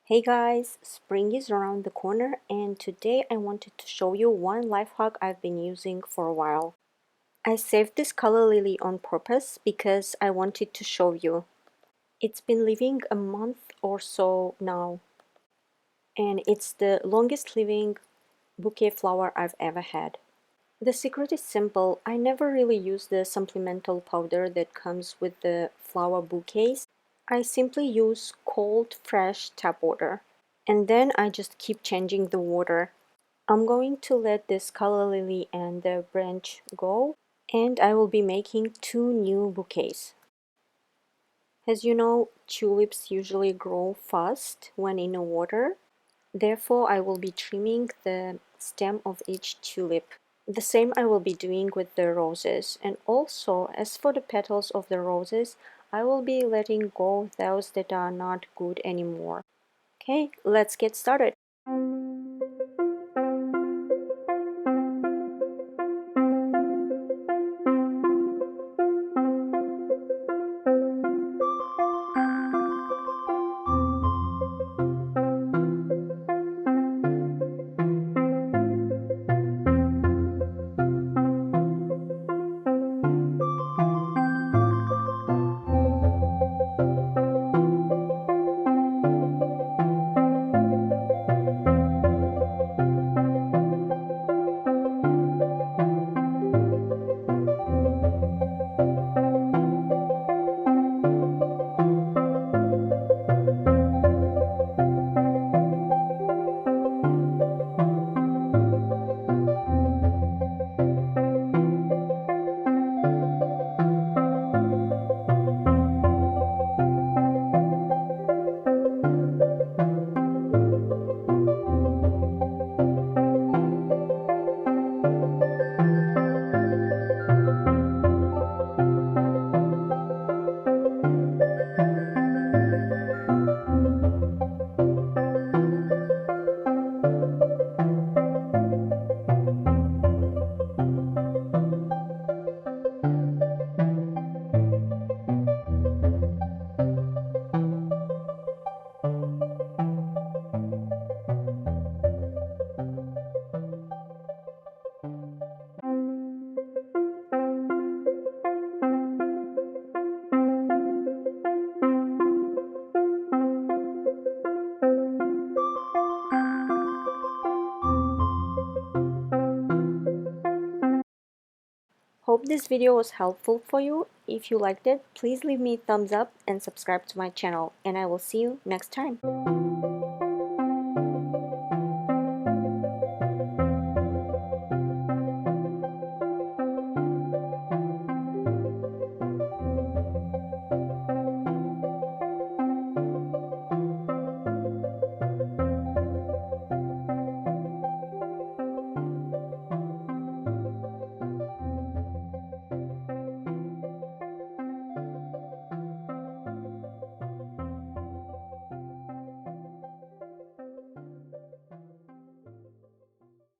Hey guys, spring is around the corner and today I wanted to show you one life hack I've been using for a while. I saved this color lily on purpose because I wanted to show you. It's been living a month or so now and it's the longest living bouquet flower I've ever had. The secret is simple. I never really use the supplemental powder that comes with the flower bouquets. I simply use cold, fresh tap water. And then I just keep changing the water. I'm going to let this calla lily and the branch go, and I will be making two new bouquets. As you know, tulips usually grow fast when in the water. Therefore, I will be trimming the stem of each tulip. The same I will be doing with the roses. And also, as for the petals of the roses, I will be letting go those that are not good anymore. Okay, let's get started. Hope this video was helpful for you. If you liked it, please leave me a thumbs up and subscribe to my channel, and I will see you next time.